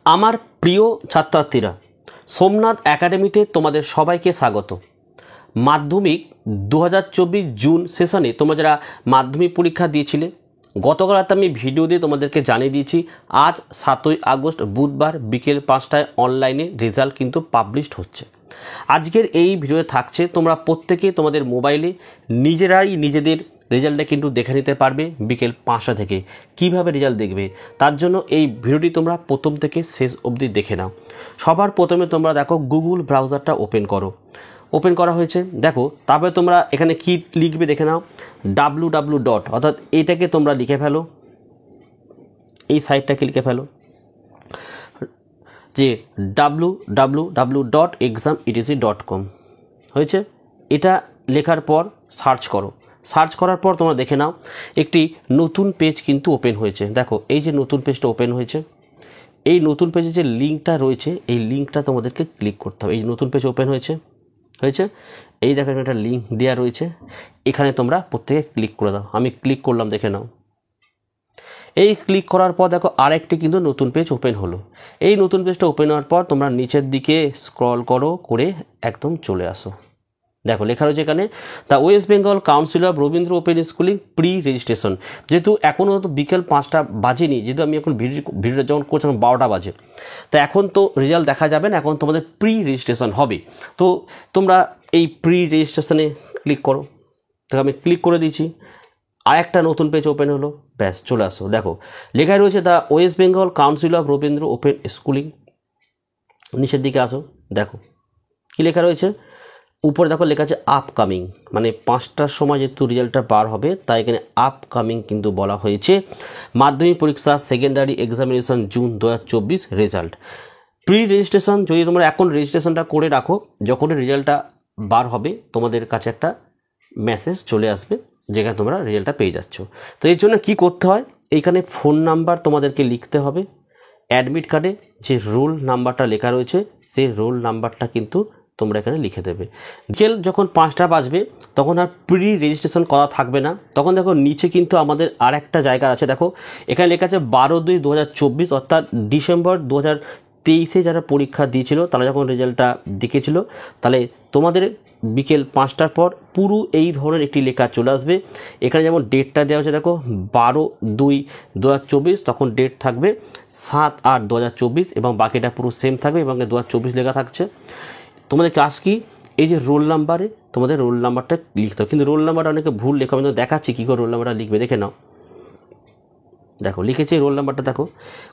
আমার প্রিয় ছাত্রছাত্রীরা, সোমনাথ একাডেমিতে তোমাদের সবাইকে স্বাগত। মাধ্যমিক 2024 জুন সেশনে তোমরা যারা মাধ্যমিক পরীক্ষা দিয়েছিলে, গতকাল রাতে আমি ভিডিও দিয়ে তোমাদেরকে জানিয়ে দিয়েছি আজ 7ই আগস্ট বুধবার বিকেল 5টায় অনলাইনে রেজাল্ট কিন্তু পাবলিশড হচ্ছে। আজকের এই ভিডিওতে থাকছে তোমরা প্রত্যেকে তোমাদের মোবাইলে নিজেরাই নিজেদের রেজাল্টটা কিন্তু দেখে নিতে পারবে বিকেল 5টা থেকে। কিভাবে রেজাল্ট দেখবে তার জন্য এই ভিডিওটি তোমরা প্রথম থেকে শেষ অবধি দেখে নাও। সবার প্রথমে তোমরা দেখো গুগল ব্রাউজারটা ওপেন করো। ওপেন করা হয়েছে, দেখো। তারপরে তোমরা এখানে কি লিখবে দেখে নাও, www ডট, অর্থাৎ এইটাকে তোমরা লিখে ফেলো, এই সাইটটাকে লিখে ফেলো যে www.exametc.com হয়েছে। এটা লেখার পর সার্চ করো। সার্চ করার পর তোমরা দেখে নাও একটি নতুন পেজ কিন্তু ওপেন হয়েছে। দেখো এই যে নতুন পেজটা ওপেন হয়েছে, এই নতুন পেজে যে লিঙ্কটা রয়েছে এই লিঙ্কটা তোমাদেরকে ক্লিক করতে হবে। এই যে নতুন পেজ ওপেন হয়েছে, এই দেখো একটা লিঙ্ক দেওয়া রয়েছে, এখানে তোমরা প্রত্যেকে ক্লিক করে দাও। আমি ক্লিক করলাম, দেখে নাও। এই ক্লিক করার পর দেখো আরেকটি কিন্তু নতুন পেজ ওপেন হলো। এই নতুন পেজটা ওপেন হওয়ার পর তোমরা নিচের দিকে স্ক্রল করো করে একদম চলে আসো। দেখো লেখা রয়েছে এখানে the West Bengal council of Rabindra open schooling pre registration. যেহেতু এখনও তো বিকেল 5টা বাজেনি, যেহেতু আমি এখন ভিডিওটা যখন করছিলাম 12টা বাজে, তো এখন তো রেজাল্ট দেখা যাবে না, এখন তোমাদের প্রি রেজিস্ট্রেশন হবে। তো তোমরা এই প্রি রেজিস্ট্রেশনে ক্লিক করো। তো আমি ক্লিক করে দিয়েছি, আর একটা নতুন পেজ ওপেন হলো, ব্যাস চলে আসো। দেখো লেখা রয়েছে the West Bengal council of Rabindra open schooling. নিচের দিকে আসো, দেখো কি লেখা রয়েছে। উপরে দেখো লেখা আছে আপকামিং, মানে 5টার সময় যেহেতু রেজাল্টটা বার হবে তাই এখানে আপকামিং কিন্তু বলা হয়েছে। মাধ্যমিক পরীক্ষা secondary examination June 2024 result. Pre registration যদি তোমরা এখন রেজিস্ট্রেশনটা করে রাখো, যখন রেজাল্টটা বার হবে তোমাদের কাছে একটা মেসেজ চলে আসবে যেখানে তোমরা রেজাল্টটা পেয়ে যাচ্ছ। তো এর জন্য কী করতে হয়, এইখানে ফোন নাম্বার তোমাদেরকে লিখতে হবে। অ্যাডমিট কার্ডে যে রোল নাম্বারটা লেখা রয়েছে সেই রোল নাম্বারটা কিন্তু তোমরা এখানে লিখে দেবে। বিকেল যখন 5টা বাজবে তখন আর প্রি রেজিস্ট্রেশন করা থাকবে না। তখন দেখো নিচে কিন্তু আমাদের আর একটা জায়গা আছে, দেখো এখানে লেখা আছে 12/2/2024, অর্থাৎ ডিসেম্বর 2023 যারা পরীক্ষা দিয়েছিল তারা যখন রেজাল্টটা দেখেছিল, তাহলে তোমাদের বিকেল 5টার পর পুরো এই ধরনের একটি লেখা চলে আসবে। এখানে যেমন ডেটটা দেওয়া হচ্ছে, দেখো 12/2/2024, তখন ডেট থাকবে 7/8/2024 এবং বাকিটা পুরো সেম থাকবে এবং 2024 লেখা থাকছে। তোমাদের কাজ কি, এই যে রোল নাম্বারে তোমাদের রোল নাম্বারটা লিখতে হবে। কিন্তু রোল নাম্বারটা অনেকে ভুল লেখা, আমি দেখাচ্ছি কী করে রোল নাম্বারটা লিখবে, দেখে নাও। দেখো লিখেছি রোল নাম্বারটা, দেখো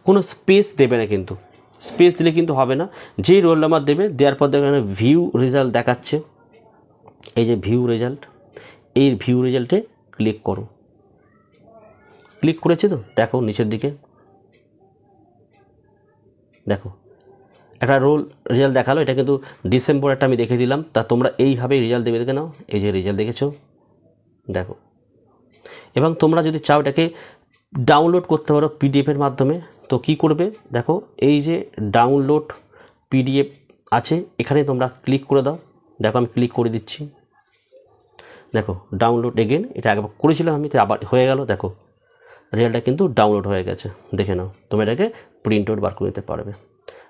কোনো স্পেস দেবে না, কিন্তু স্পেস দিলে কিন্তু হবে না। যেই রোল নাম্বার দেবে, দেওয়ার পর দেখো এখানে ভিউ রেজাল্ট দেখাচ্ছে, এই যে ভিউ রেজাল্ট, এই ভিউ রেজাল্টে ক্লিক করো। ক্লিক করেছে তো, দেখো নিচের দিকে দেখো একটা রোল রেজাল্ট দেখালো। এটা কিন্তু ডিসেম্বর একটা আমি দেখে দিলাম, তা তোমরা এইভাবেই রেজাল্ট দেবে, দেখে নাও। এই যে রেজাল্ট দেখেছো, দেখো। এবং তোমরা যদি চাও এটাকে ডাউনলোড করতে পারো পিডিএফের মাধ্যমে, তো কি করবে, দেখো এই যে ডাউনলোড পিডিএফ আছে, এখানে তোমরা ক্লিক করে দাও। দেখো আমি ক্লিক করে দিচ্ছি, দেখো ডাউনলোড এগেন, এটা একবার করেছিলাম আমি, তো আবার হয়ে গেল। দেখো রেজাল্টটা কিন্তু ডাউনলোড হয়ে গেছে, দেখে নাও। তোমরা এটাকে প্রিন্ট আউট বার করে নিতে পারবে,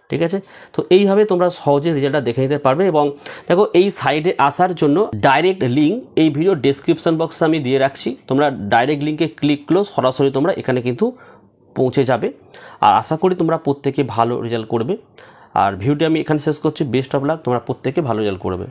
ঠিক আছে। তো এইভাবে তোমরা সহজে রেজাল্টটা দেখে নিতে পারবে। এবং দেখো এই সাইডে আসার জন্য ডাইরেক্ট লিঙ্ক এই ভিডিও ডেসক্রিপশন বক্সে আমি দিয়ে রাখছি। তোমরা ডাইরেক্ট লিঙ্কে ক্লিক করলেও সরাসরি তোমরা এখানে কিন্তু পৌঁছে যাবে। আর আশা করি তোমরা প্রত্যেকে ভালো রেজাল্ট করবে। আর ভিডিওটি আমি এখানে শেষ করছি। বেস্ট অফ লাক, তোমরা প্রত্যেকে ভালো রেজাল্ট করবে।